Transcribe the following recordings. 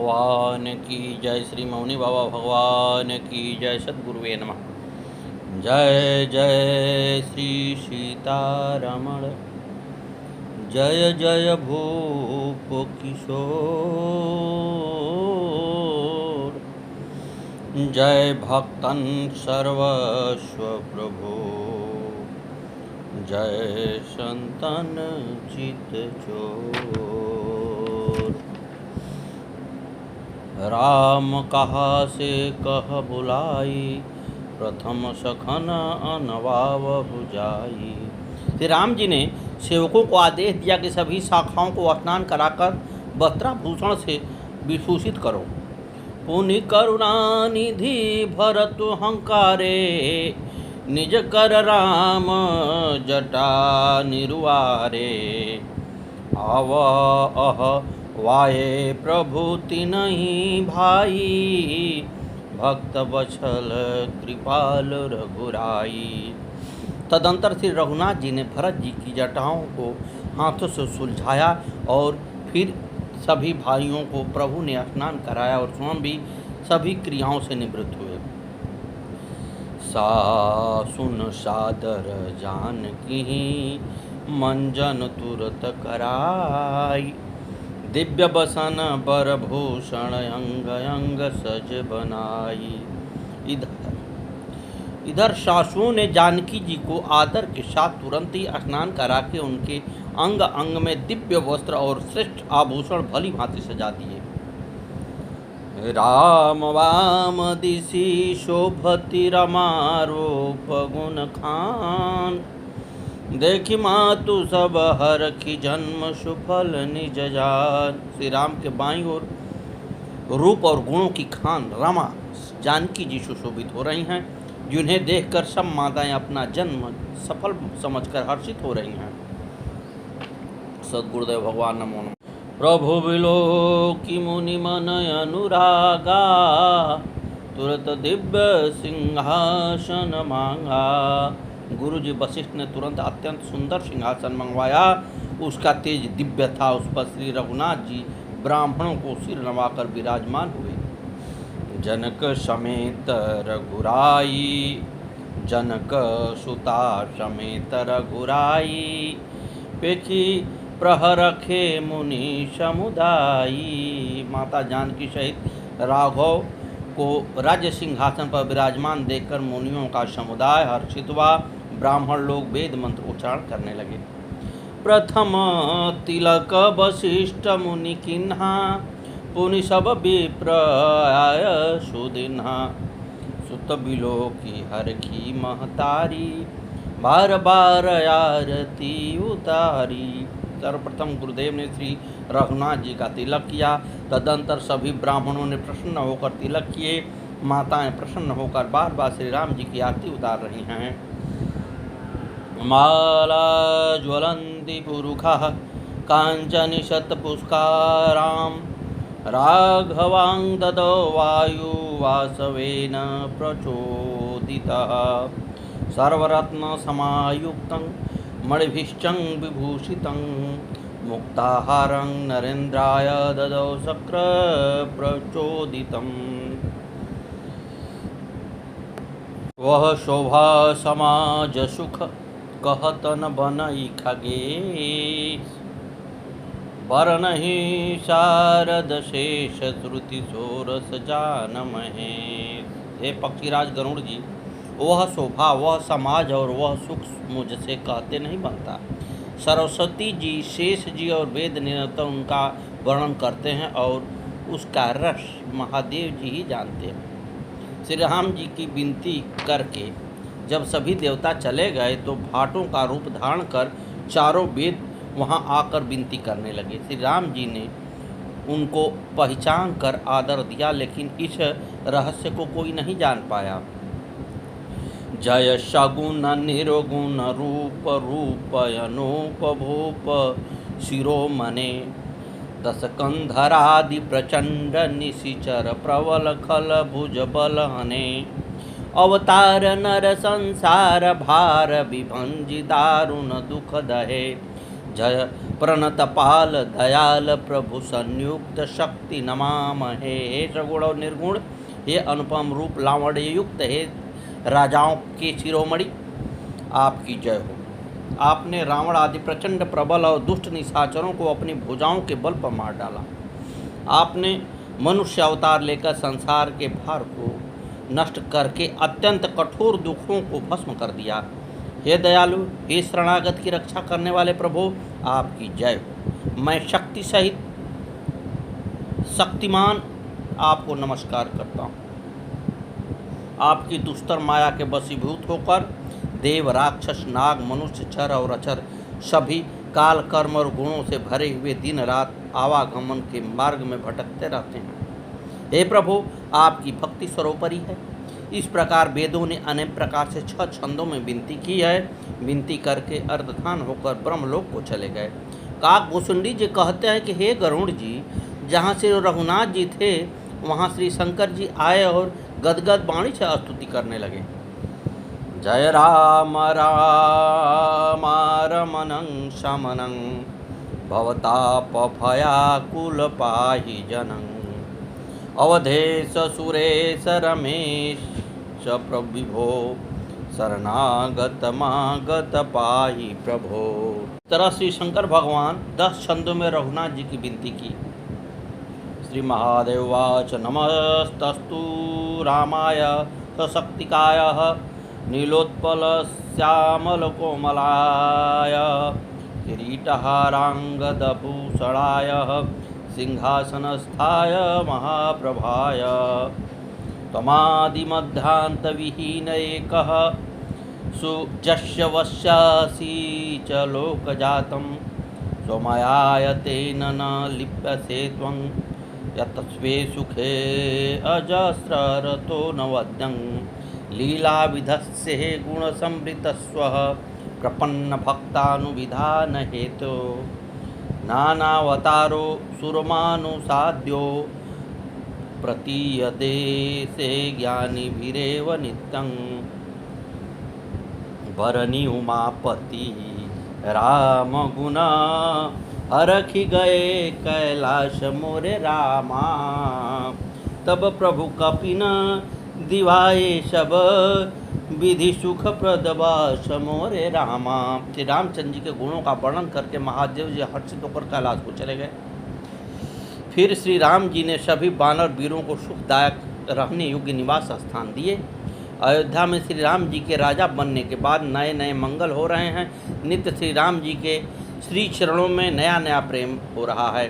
भगवान की जय। श्री मौनी बाबा भगवान की जय। सद्गुरुवे नमः। जय जय श्री सीतारमण। जय जय भूप किशोर। जय भक्तन सर्वस्व प्रभु। जय संतन चित चोर। राम कहा से कह बुलाई, प्रथम सखन अनवाव जाई। श्री राम जी ने सेवकों को आदेश दिया कि सभी शाखाओं को स्नान कराकर वस्त्राभूषण से विभूषित करो। पुनि करुणा निधि भरत हंकारे, निज कर राम जटा निरुआरे। आव अह वाये प्रभु तिनहि भाई, भक्त वत्सल कृपाल रघुराई। तदंतर श्री रघुनाथ जी ने भरत जी की जटाओं को हाथों से सुलझाया और फिर सभी भाइयों को प्रभु ने स्नान कराया और स्वयं भी सभी क्रियाओं से निवृत्त हुए। सुन सादर जानकी, मंजन तुरत कराई। दिव्य बसन बर भूषण, अंग अंग सज बनाई। इधर सासुओं ने जानकी जी को आदर के साथ तुरंत ही स्नान करा के उनके अंग अंग में दिव्य वस्त्र और श्रेष्ठ आभूषण भली भांति सजा दिए। राम वाम दिशि शोभति रमारूप गुण खान, देखी मातु सब हर की जन्म सुफल निज जान। श्री राम के बाईं ओर रूप और गुणों की खान रमा जानकी जी सुशोभित हो रही हैं, जिन्हें देखकर सब माताएं अपना जन्म सफल समझकर हर्षित हो रही हैं। सद्गुरुदेव भगवान नमो नमः। प्रभु बिलो की मुनि मन अनुरागा, तुरंत दिव्य सिंहासन मांगा। गुरु जी वशिष्ठ ने तुरंत अत्यंत सुंदर सिंहासन मंगवाया। उसका तेज दिव्य था। उस पर श्री रघुनाथ जी ब्राह्मणों को सिर नवाकर विराजमान हुए। जनक समेत रघुराई, जनक सुता समेत रघुराई। पेखी प्रहरखे मुनि समुदायी। माता जानकी सहित राघव को राज्य सिंहासन पर विराजमान देखकर मुनियों का समुदाय हर्षित हुआ। ब्राह्मण लोग वेद मंत्र उच्चारण करने लगे। प्रथम तिलक वशिष्ठ मुनि किन्हा, पुनि सब विप्र आय सुदिन्हा। सुत बिलो की हर की महतारी, बार बार आरती उतारी। सर्वप्रथम गुरुदेव ने श्री रघुनाथ जी का तिलक किया। तदंतर सभी ब्राह्मणों ने प्रसन्न होकर तिलक किए। माताएं प्रसन्न होकर बार बार श्री राम जी की आरती उतार रही हैं। माला ज्वलंती पुरुखा, कांचनि शतपुष्कारां। राघवां ददौ वायु वासवेन प्रचोदितः। सर्वरत्न समायुक्तं, मणिभिश्चं विभूषितं। मुक्ताहारं नरेन्द्राय ददौ शक्र प्रचोदितम्। वह शोभा समाज सुख, कहतन बनई खगेश। बरनहि शारद शेष, श्रुति सोरस जान महेश। हे पक्षीराज गरुड़ जी, वह शोभा, वह समाज और वह सुख मुझसे कहते नहीं बनता। सरस्वती जी, शेष जी और वेद निरंतर उनका वर्णन करते हैं और उसका रस महादेव जी ही जानते हैं। श्री राम जी की विनती करके जब सभी देवता चले गए तो भाटों का रूप धारण कर चारों वेद वहां आकर विनती करने लगे। श्री राम जी ने उनको पहचान कर आदर दिया, लेकिन इस रहस्य को कोई नहीं जान पाया। जय सगुण निर्गुण रूप, रूप अनूप भूप शिरोमणे। दस कंधरादि प्रचंड निशिचर, प्रबल खल भुज बल हने। अवतार नर संसार भार, विभंजि दारुण दुख दहे। जय प्रणतपाल दयाल प्रभु संयुक्त शक्ति नमामहे। हे सगुण और निर्गुण, हे अनुपम रूप लावण्य युक्त, हे राजाओं के शिरोमणि, आपकी जय हो। आपने रावण आदि प्रचंड प्रबल और दुष्ट निशाचरों को अपनी भुजाओं के बल पर मार डाला। आपने मनुष्य अवतार लेकर संसार के भार को नष्ट करके अत्यंत कठोर दुखों को भस्म कर दिया। हे दयालु, हे शरणागत की रक्षा करने वाले प्रभु, आपकी जय हो। मैं शक्ति सहित शक्तिमान आपको नमस्कार करता हूँ। आपकी दुस्तर माया के वशीभूत होकर देव, राक्षस, नाग, मनुष्य, चर और अचर सभी काल, कर्म और गुणों से भरे हुए दिन रात आवागमन के मार्ग में भटकते रहते हैं। हे प्रभु, आपकी भक्ति सर्वोपरि है। इस प्रकार वेदों ने अनेक प्रकार से 6 छंदों में विनती की है। विनती करके अर्धधान होकर ब्रह्मलोक को चले गए। काक भुसुंडी जी कहते हैं कि हे गरुड़ जी, जहाँ से रघुनाथ जी थे वहाँ श्री शंकर जी आए और गदगद वाणी से स्तुति करने लगे। जय राम राम रमणं शमनं भवतापभयाकुल पाहि जनम्। अवधेश सुरेश रमेश प्रभुभो शरणागत मागत पाहि प्रभो। तरह श्री शंकर भगवान 10 छंदों में रघुनाथ जी की विनती की। श्री महादेव वाच नमस्तस्तु रामाय सशक्तिकाय नीलोत्पल श्यामल कोमलाय किरीटहारांगदभूषणाय सिंहासनस्थाय महाप्रभाय त्वमादिमध्यान्तविहीन एकः सुजस्य वश्यासि च लोकजातं स्वमयायतेन न लिप्यसे त्वं यतस्वे सुखे अजस्ररतो न वद्यं लीलाविधस्य गुणसंवृतस्वः प्रपन्नभक्तानुविधान हेतो नानावतारो सुरमानुसाद्यो प्रतीयते से ज्ञानिभिरेव नित्यं भरणी उमापति राम गुना हरखि गए कैलाश मोरे रामा। तब प्रभु कपिन दिवाए सब विधि सुख प्रदवास मोरे रामा। श्री रामचंद्र जी के गुणों का वर्णन करके महादेव जी हर्षित होकर कैलाश को चले गए। फिर श्री राम जी ने सभी वानर वीरों को सुखदायक रहने योग्य निवास स्थान दिए। अयोध्या में श्री राम जी के राजा बनने के बाद नए नए मंगल हो रहे हैं। नित्य श्री राम जी के श्री चरणों में नया नया प्रेम हो रहा है।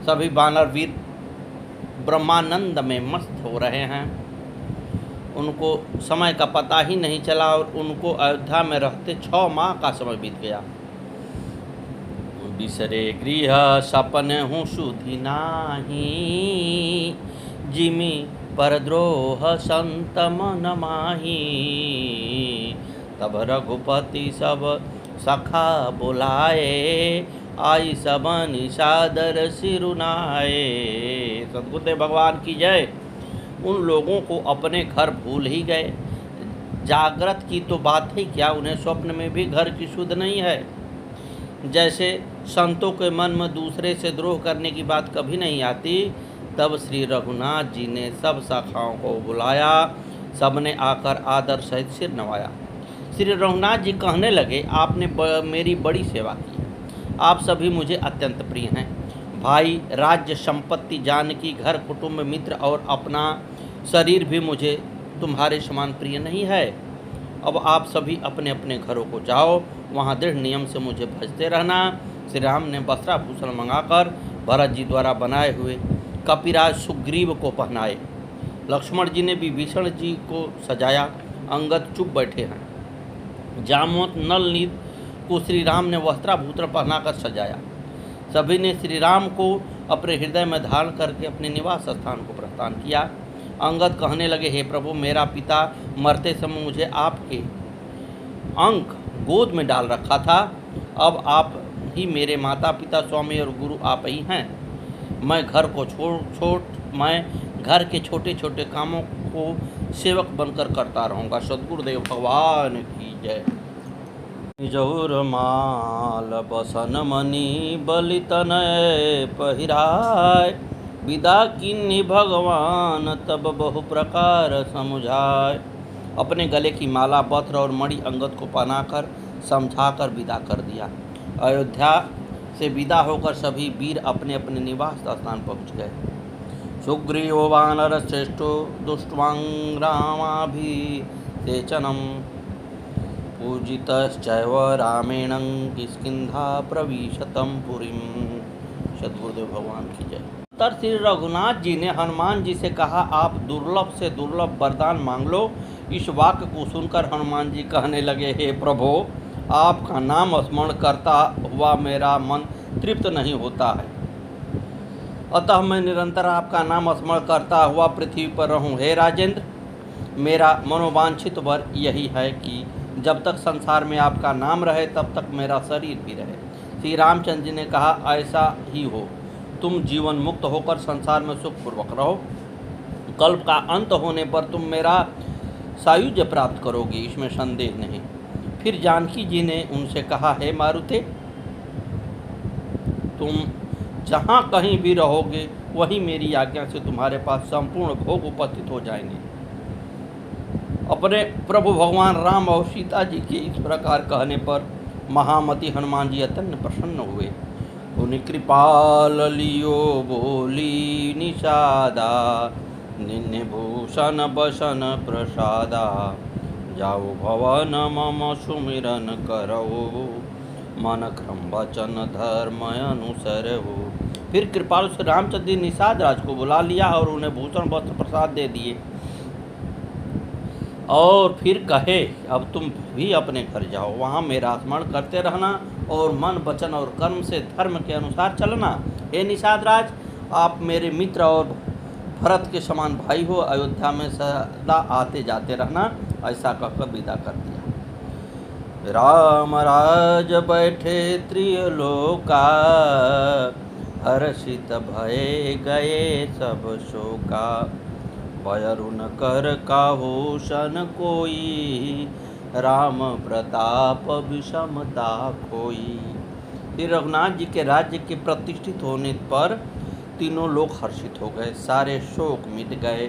सभी वानर वीर ब्रह्मानंद में मस्त हो रहे हैं। उनको समय का पता ही नहीं चला और उनको अयोध्या में रहते 6 माह का समय बीत गया। बिसरे गृह सपन हूँ सुधि नाही, जिमि परद्रोह संत मन माही। तब रघुपति सब सखा बुलाए, आई सबनि सादर सिरुनाए। सद्गुरुदेव भगवान की जय। उन लोगों को अपने घर भूल ही गए। जागृत की तो बात ही क्या, उन्हें स्वप्न में भी घर की सुध नहीं है। जैसे संतों के मन में दूसरे से द्रोह करने की बात कभी नहीं आती। तब श्री रघुनाथ जी ने सब शाखाओं को बुलाया। सबने आकर आदर सहित सिर नवाया। श्री रघुनाथ जी कहने लगे, आपने मेरी बड़ी सेवा की। आप सभी मुझे अत्यंत प्रिय हैं। भाई, राज्य, संपत्ति, जानकी, घर, कुटुंब, मित्र और अपना शरीर भी मुझे तुम्हारे समान प्रिय नहीं है। अब आप सभी अपने अपने घरों को जाओ, वहाँ दृढ़ नियम से मुझे भजते रहना। श्री राम ने वस्त्राभूषण मंगाकर भरत जी द्वारा बनाए हुए कपिराज सुग्रीव को पहनाए। लक्ष्मण जी ने विभीषण जी को सजाया। अंगद चुप बैठे हैं। जामवंत नल नील को श्री राम ने वस्त्राभूषण पहनाकर सजाया। सभी ने श्री राम को अपने हृदय में धारण करके अपने निवास स्थान को प्रस्थान किया। अंगद कहने लगे, हे प्रभु, मेरा पिता मरते समय मुझे आपके अंक गोद में डाल रखा था। अब आप ही मेरे माता पिता, स्वामी और गुरु आप ही हैं। मैं घर के छोटे छोटे कामों को सेवक बनकर करता रहूँगा। सद्गुरुदेव भगवान की जय। निजौर माल बसन मणि बलितनय पहिराय, विदा किन्हीं भगवान तब बहु प्रकार समुझाय। अपने गले की माला, पत्र और मणि अंगद को पहनाकर समझाकर विदा कर दिया। अयोध्या से विदा होकर सभी वीर अपने अपने निवास स्थान पहुँच गए। सुग्रीवो वानर श्रेष्ठो दुष्ट्वांग रामाभिषेचनम्, पूजितश्चैव रामेण किष्किंधा प्रविशतं पुरीं। सद्गुरुदेव भगवान की जय। तर श्री रघुनाथ जी ने हनुमान जी से कहा, आप दुर्लभ से दुर्लभ वरदान मांग लो। इस वाक्य को सुनकर हनुमान जी कहने लगे, हे प्रभु, आपका नाम स्मरण करता हुआ मेरा मन तृप्त नहीं होता है, अतः मैं निरंतर आपका नाम स्मरण करता हुआ पृथ्वी पर रहूं। हे राजेंद्र, मेरा मनोवांछित वर यही है कि जब तक संसार में आपका नाम रहे तब तक मेरा शरीर भी रहे। श्री रामचंद्र जी ने कहा, ऐसा ही हो, तुम जीवन मुक्त होकर संसार में सुखपूर्वक रहो। कल्प का अंत होने पर तुम मेरा सायुज्य प्राप्त करोगे, इसमें संदेह नहीं। फिर जानकी जी ने उनसे कहा, हे मारुते, तुम जहाँ कहीं भी रहोगे वहीं मेरी आज्ञा से तुम्हारे पास संपूर्ण भोग उपस्थित हो जाएंगे। अपने प्रभु भगवान राम और सीता जी के इस प्रकार कहने पर महामती हनुमान जी अत्यंत प्रसन्न हुए। उन्हें कृपाल लियो बोली निषादा, निन्य भूषण बसन प्रसादा, जाओ भवन मम सुमिरन करो, मन क्रम वचन धर्म अनुसरहु। फिर कृपालु श्री रामचंद्र जी निषाद राज को बुला लिया और उन्हें भूषण वस्त्र प्रसाद दे दिए और फिर कहे, अब तुम भी अपने घर जाओ, वहाँ मेरा स्मरण करते रहना और मन वचन और कर्म से धर्म के अनुसार चलना। हे निषाद राज, आप मेरे मित्र और भरत के समान भाई हो, अयोध्या में सदा आते जाते रहना। ऐसा कहकर विदा कर दिया। राम राज बैठे त्रिलोका, हर्षित भये गए सब शोका, भयरुन कर काहूषण कोई, राम प्रताप विषमता खोई। श्री रघुनाथ जी के राज्य के प्रतिष्ठित होने पर तीनों लोग हर्षित हो गए, सारे शोक मिट गए,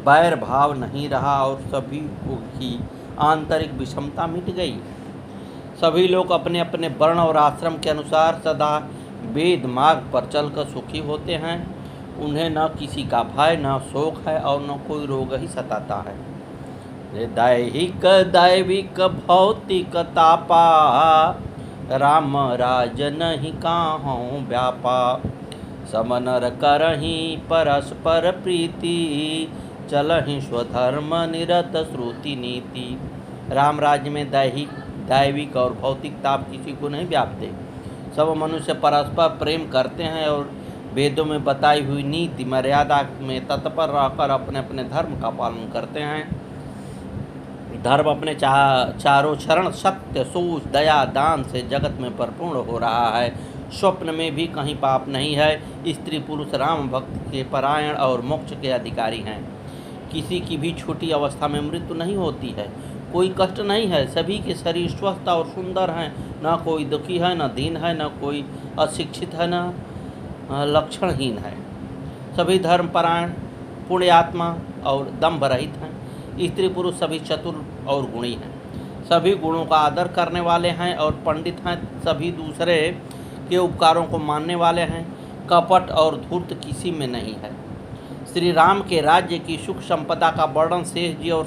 बैर भाव नहीं रहा और सभी की आंतरिक विषमता मिट गई। सभी लोग अपने अपने वर्ण और आश्रम के अनुसार सदा वेद मार्ग पर चलकर सुखी होते हैं। उन्हें न किसी का भय, न शोक है और न कोई रोग ही सताता है। दैहिक दैविक भौतिक तापा, राम राज नहीं काहूँ व्यापा, समनर करही परस्पर प्रीति, चलहि स्वधर्म निरत श्रुति नीति। राम राज्य में दैविक और भौतिक ताप किसी को नहीं व्यापते। सब मनुष्य परस्पर प्रेम करते हैं और वेदों में बताई हुई नीति मर्यादा में तत्पर रहकर अपने अपने धर्म का पालन करते हैं। धर्म अपने चारों चरण सत्य, सोच, दया, दान से जगत में परिपूर्ण हो रहा है। स्वप्न में भी कहीं पाप नहीं है। स्त्री पुरुष राम भक्त के परायण और मोक्ष के अधिकारी हैं। किसी की भी छोटी अवस्था में मृत्यु नहीं होती है। कोई कष्ट नहीं है। सभी के शरीर स्वस्थ और सुंदर हैं। न कोई दुखी है, न दीन है, न कोई अशिक्षित है, न लक्षणहीन है। सभी धर्मपरायण, पुण्यात्मा और दंभ रहित हैं। स्त्री पुरुष सभी चतुर और गुणी हैं। सभी गुणों का आदर करने वाले हैं और पंडित हैं। सभी दूसरे के उपकारों को मानने वाले हैं। कपट और धूर्त किसी में नहीं है। श्री राम के राज्य की सुख संपदा का वर्णन शेष जी और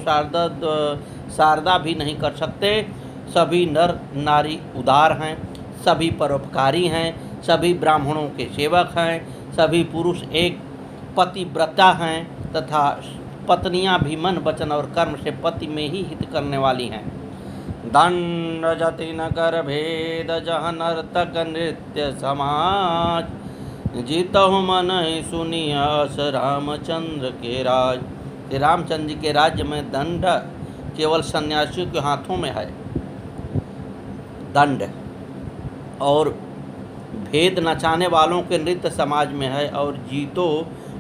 शारदा भी नहीं कर सकते। सभी नर नारी उदार हैं। सभी परोपकारी हैं। सभी ब्राह्मणों के सेवक हैं। सभी पुरुष एक पतिव्रता हैं तथा पत्नियां भी मन वचन और कर्म से पति में ही हित करने वाली हैं। दंड जति न कर भेद जह नर्तक नृत्य समाज, जीतहु मन ही सुनियस रामचंद्र के राज। श्री रामचंद्र जी के राज्य में दंड केवल सन्यासियों के हाथों में है। दंड और भेद नचाने वालों के नृत्य समाज में है। और जीतो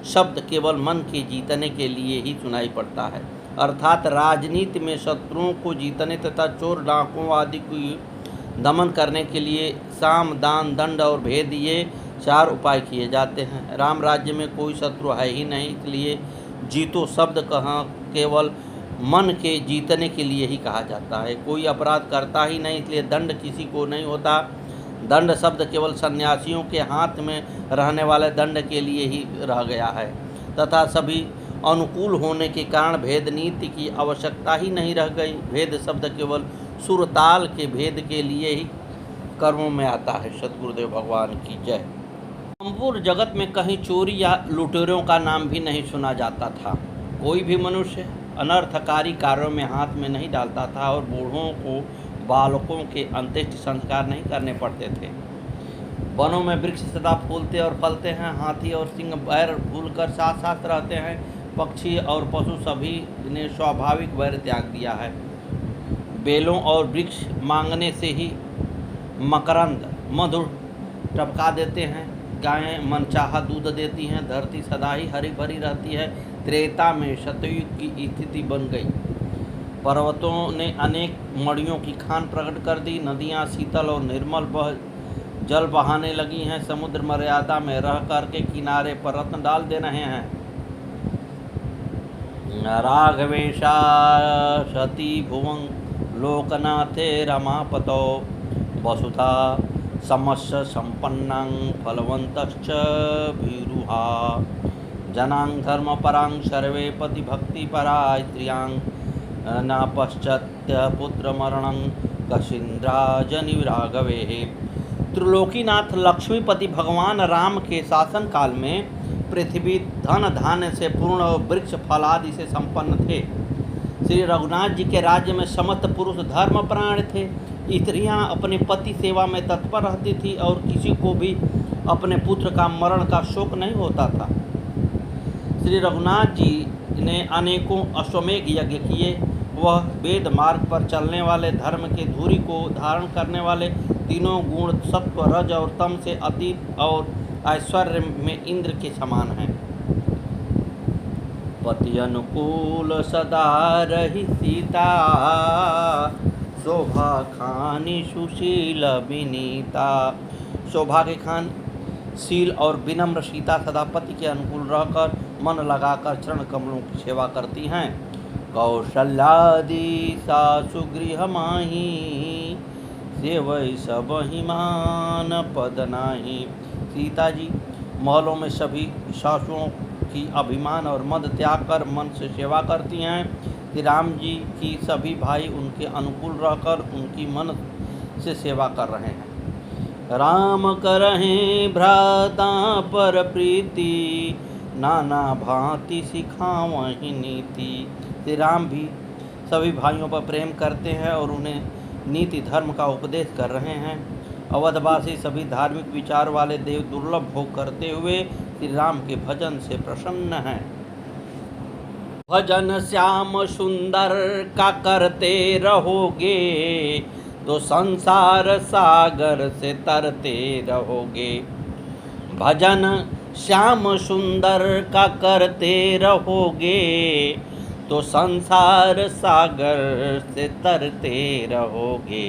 शब्द केवल मन के जीतने के लिए ही सुनाई पड़ता है। अर्थात राजनीति में शत्रुओं को जीतने तथा चोर डाकुओं आदि को दमन करने के लिए साम दान दंड और भेद ये 4 उपाय किए जाते हैं। राम राज्य में कोई शत्रु है ही नहीं, इसलिए जीतो शब्द कहाँ केवल मन के जीतने के लिए ही कहा जाता है। कोई अपराध करता ही नहीं, इसलिए दंड किसी को नहीं होता। दंड शब्द केवल सन्यासियों के हाथ में रहने वाले दंड के लिए ही रह गया है तथा सभी अनुकूल होने के कारण भेद नीति की आवश्यकता ही नहीं रह गई। भेद शब्द केवल सुरताल के भेद के लिए ही कर्मों में आता है। सतगुरुदेव भगवान की जय। संपूर्ण जगत में कहीं चोरी या लुटेरों का नाम भी नहीं सुना जाता था। कोई भी मनुष्य अनर्थकारी कार्यों में हाथ में नहीं डालता था और बूढ़ों को बालकों के अंत्येष्टि संस्कार नहीं करने पड़ते थे। वनों में वृक्ष सदा फूलते और फलते हैं। हाथी और सिंह बैर भूलकर साथ साथ रहते हैं। पक्षी और पशु सभी ने स्वाभाविक वैर त्याग दिया है। बेलों और वृक्ष मांगने से ही मकरंद मधु टपका देते हैं। गायें मनचाहा दूध देती हैं। धरती सदा ही हरी भरी रहती है। त्रेता में शतयुग की स्थिति बन गई। पर्वतों ने अनेक मड़ियों की खान प्रकट कर दी। नदियाँ शीतल और निर्मल जल बहाने लगी हैं। समुद्र मर्यादा में रह करके किनारे पर रत्न डाल दे रहे हैं। राघवेशा सती भुवं लोकनाथे रमापतो वसुधा समस्य संपन्नं फलवन्तश्च भीरुहा जनां धर्मपरां सर्वे पति भक्तिपरा स्त्रियां न पश्चात्य पुत्रमरणं कशीन्द्राजनि राघवे। त्रिलोकीनाथ लक्ष्मीपति भगवान राम के शासन काल में पृथ्वी धन धान्य से पूर्ण और वृक्ष फलादि से संपन्न थे। श्री रघुनाथ जी के राज्य में समस्त पुरुष धर्मपरायण थे। स्त्रियां अपने पति सेवा में तत्पर रहती थी और किसी को भी अपने पुत्र का मरण का शोक नहीं होता था। श्री रघुनाथ जी ने अनेकों अश्वमेघ यज्ञ किए। वह वेद मार्ग पर चलने वाले, धर्म के धुरी को धारण करने वाले, तीनों गुण सत्व रज और तम से अतीत और ऐश्वर्य में इंद्र के समान हैं। पति अनुकूल सदा रही सीता, शोभा खानी सुशील विनीता। शोभा के खान शील और विनम्र सीता सदा पति के अनुकूल रहकर मन लगाकर चरण कमलों की सेवा करती हैं। कौशल्यादि सासु गृह माही, सेवै सब हिमान पद नाही। सीता जी महलों में सभी सासुओं की अभिमान और मद त्याग कर मन से सेवा करती हैं। श्री राम जी की सभी भाई उनके अनुकूल रहकर उनकी मन से सेवा कर रहे हैं। राम करहिं भ्राता पर प्रीति, नाना भांति सिखावहि नीति। श्री राम भी सभी भाइयों पर प्रेम करते हैं और उन्हें नीति धर्म का उपदेश कर रहे हैं। अवधवासी सभी धार्मिक विचार वाले देव दुर्लभ भोग करते हुए श्री राम के भजन से प्रसन्न हैं। भजन श्याम सुंदर का करते रहोगे, तो संसार सागर से तरते रहोगे। भजन श्याम सुंदर का करते रहोगे, तो संसार सागर से तरते रहोगे।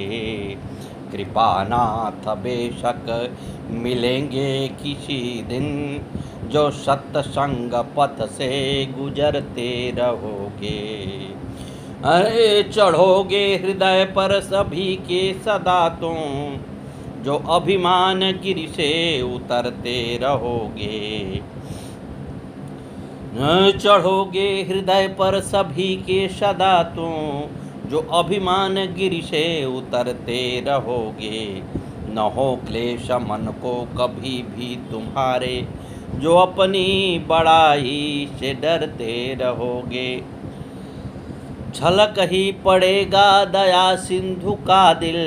कृपानाथ बेशक मिलेंगे किसी दिन, जो सत्संग पथ से गुजरते रहोगे। अरे चढ़ोगे हृदय पर सभी के सदा तुम, जो अभिमान गिरि से उतरते रहोगे। चढ़ोगे हृदय पर सभी के सदा तुम, जो अभिमान गिरि से उतरते रहोगे। न हो क्लेश मन को कभी भी तुम्हारे, जो अपनी बड़ाई से डरते रहोगे। झलक ही पड़ेगा दया सिंधु का दिल,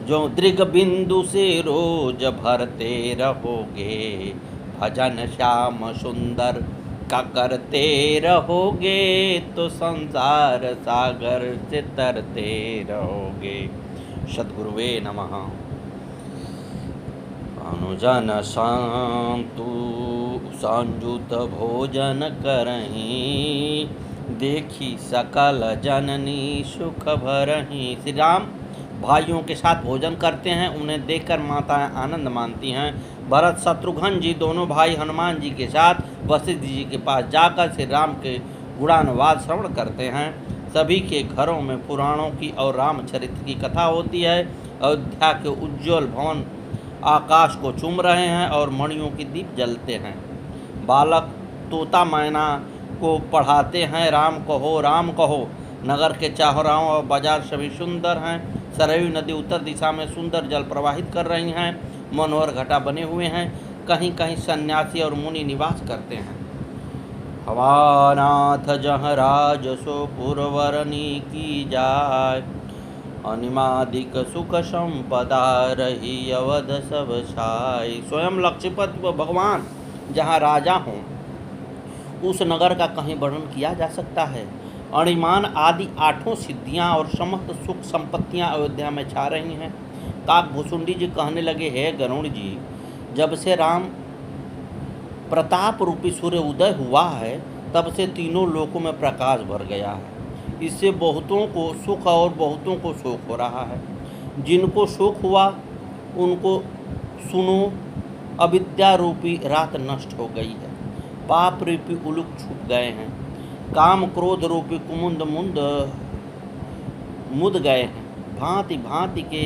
जो दृग बिंदु से रोज भरते रहोगे। भजन श्याम सुंदर का करते रहोगे, तो संसार सागर से तरते रहोगे। सद्गुरुवे नमः। अनुजन शांतु संजुत भोजन करहीं, देखी सकल जननी सुख भरही। श्री राम भाइयों के साथ भोजन करते हैं। उन्हें देखकर माताएं आनंद मानती हैं। भरत शत्रुघ्न जी दोनों भाई हनुमान जी के साथ वशिष्ठ जी के पास जाकर श्री राम के गुणानुवाद श्रवण करते हैं। सभी के घरों में पुराणों की और रामचरित्र की कथा होती है। अयोध्या के उज्ज्वल भवन आकाश को चूम रहे हैं और मणियों की दीप जलते हैं। बालक तोता मैना को पढ़ाते हैं, राम कहो राम कहो। नगर के चौराहों और बाजार सभी सुंदर हैं। सरयू नदी उत्तर दिशा में सुंदर जल प्रवाहित कर रही हैं। मनोहर घटा बने हुए हैं। कहीं कहीं सन्यासी और मुनि निवास करते हैं। हवानाथ जहाँ राजसो पुरवरनी की जाय, अनिमादिक सुख संपदा रही अवध सब छाय। स्वयं लक्ष्मीपति व भगवान जहाँ राजा हों, उस नगर का कहीं वर्णन किया जा सकता है। अणिमान आदि 8 सिद्धियां और समस्त सुख संपत्तियां अयोध्या में छा रही हैं। काकभूषुंडी जी कहने लगे, हे गरुण जी, जब से राम प्रताप रूपी सूर्य उदय हुआ है, तब से तीनों लोकों में प्रकाश भर गया है। इससे बहुतों को सुख और बहुतों को शोक हो रहा है। जिनको शोक हुआ उनको सुनो, अविद्या रूपी रात नष्ट हो गई है। पाप रूपी उलूक छूट गए हैं। काम क्रोध रूपी कुमुंद मुद गए हैं। भांति भांति के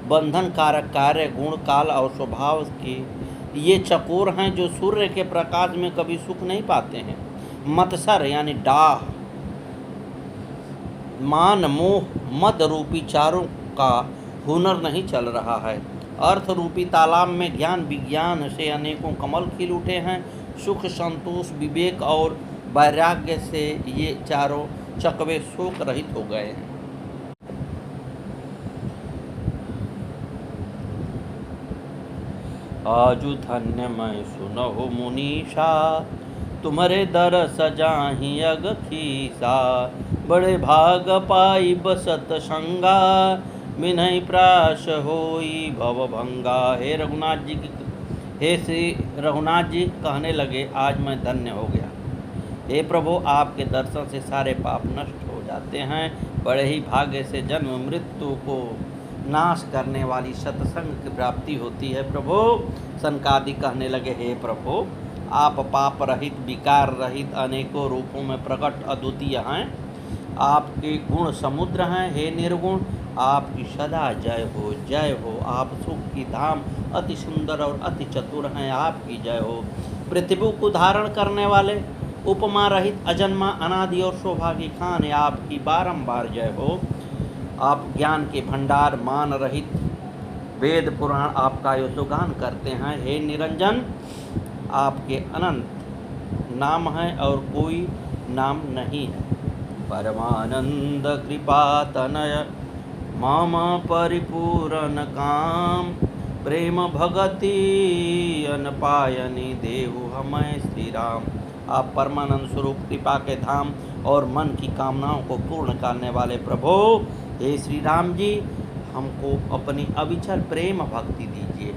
बंधन कारक कार्य गुण काल और स्वभाव के ये चकोर हैं, जो सूर्य के प्रकाश में कभी सुख नहीं पाते हैं। मत्सर यानी डाह, मान मोह मद रूपी चारों का हुनर नहीं चल रहा है। अर्थ रूपी तालाब में ज्ञान विज्ञान से अनेकों कमल खिल उठे हैं। सुख संतोष विवेक और वैराग्य से ये चारों चकवे शोक रहित हो गए हैं। आजु धन्य मैं सुनहु मुनीषा, तुम्हारे दरस जाहि अग खीसा। बड़े भाग पाई बसत संगा, मिनहि प्राश होई भव भंगा। हे रघुनाथ जी हे श्री रघुनाथ जी कहने लगे, आज मैं धन्य हो गया। हे प्रभु, आपके दर्शन से सारे पाप नष्ट हो जाते हैं। बड़े ही भाग्य से जन्म मृत्यु को नाश करने वाली सत्संग की प्राप्ति होती है। प्रभु सनकादि कहने लगे, हे प्रभु, आप पाप रहित विकार रहित अनेकों रूपों में प्रकट अद्वितीय हैं। आपके गुण समुद्र हैं। हे निर्गुण, आपकी सदा जय हो जय हो। आप सुख की धाम अति सुंदर और अति चतुर हैं। आपकी जय हो। पृथ्वी को धारण करने वाले उपमा रहित अजन्मा अनादि और सौभाग्य खान, आपकी बारंबार जय हो। आप ज्ञान के भंडार मान रहित वेद पुराण आपका यशोगान करते हैं। हे निरंजन, आपके अनंत नाम है और कोई नाम नहीं है। परमानंद कृपा तनय माम परिपूर्ण काम, प्रेम भगति अनपायनी देहु हमें श्री राम। आप परमानंद स्वरूप कृपा के धाम और मन की कामनाओं को पूर्ण करने वाले प्रभु, हे श्री राम जी, हमको अपनी अविचल प्रेम भक्ति दीजिए।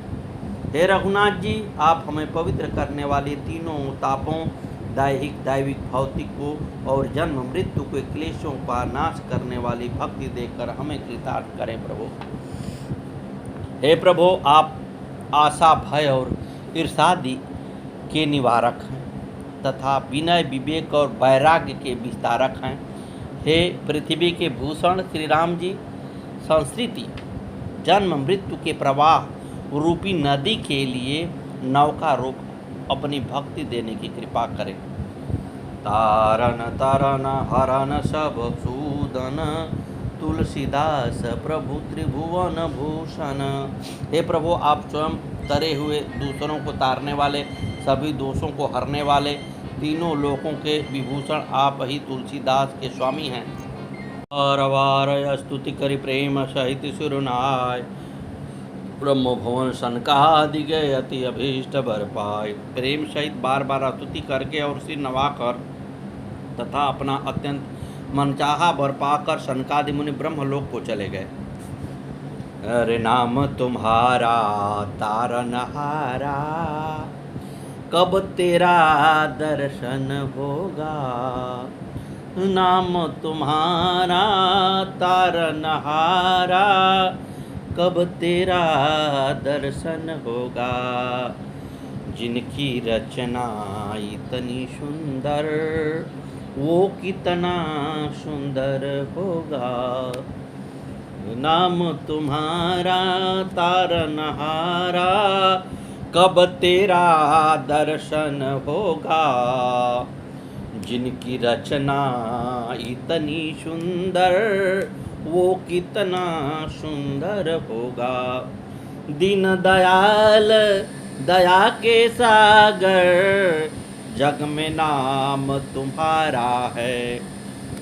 हे रघुनाथ जी, आप हमें पवित्र करने वाले तीनों तापों दैहिक दैविक भौतिक को और जन्म मृत्यु के क्लेशों का नाश करने वाली भक्ति देकर हमें कृतार्थ करें प्रभु। हे प्रभु, आप आशा भय और ईर्षादि के निवारक हैं तथा विनय विवेक और वैराग्य के विस्तारक हैं। हे पृथ्वी के भूषण श्री राम जी, संस्कृति जन्म मृत्यु के प्रवाह रूपी नदी के लिए नौका रूप अपनी भक्ति देने की कृपा करें। तारन तरन हरन सब सूदन, तुलसीदास प्रभु त्रिभुवन भूषण। हे प्रभु, आप स्वयं तरे हुए दूसरों को तारने वाले, सभी दोषों को हरने वाले, तीनों लोकों के विभूषण आप ही तुलसीदास के स्वामी हैं। बार बार स्तुति करि प्रेम सहित सुरनाय, ब्रह्म भुवन सनकादि गए अति अभीष्ट बर पाए। प्रेम सहित बार बार स्तुति करके और सिर नवाकर तथा अपना अत्यंत मनचाहा वर पाकर सनकादि मुनि ब्रह्मलोक को चले गए। अरे नाम तुम्हारा तारनहारा, कब तेरा दर्शन होगा। नाम तुम्हारा तारनहारा, कब तेरा दर्शन होगा। जिनकी रचना इतनी सुंदर, वो कितना सुंदर होगा। नाम तुम्हारा तारनहारा, कब तेरा दर्शन होगा। जिनकी रचना इतनी सुंदर, वो कितना सुंदर होगा। दीन दयाल दया के सागर, जग में नाम तुम्हारा है।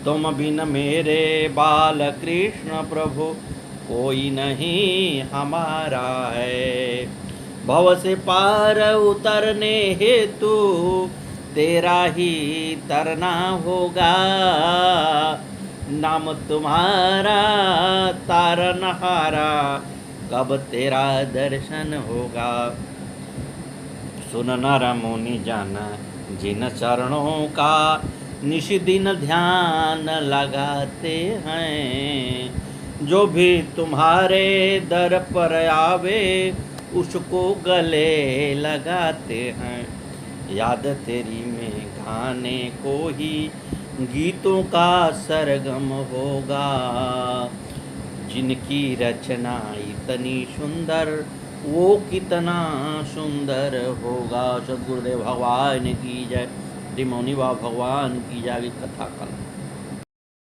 तुम बिन मेरे बाल कृष्ण प्रभु, कोई नहीं हमारा है। भव से पार उतरने हेतु, तेरा ही तरना होगा। नाम तुम्हारा तारनहारा, कब तेरा दर्शन होगा। सुन नर मुनि जन जिन चरणों का, निश दिन ध्यान लगाते हैं। जो भी तुम्हारे दर पर आवे, उसको गले लगाते हैं। याद तेरी में गाने को ही, गीतों का सरगम होगा। जिनकी रचना इतनी सुंदर, वो कितना सुंदर होगा। सद्गुरुदेव भगवान की जय। श्री मौनी बाबा भगवान की जय। कथा कल।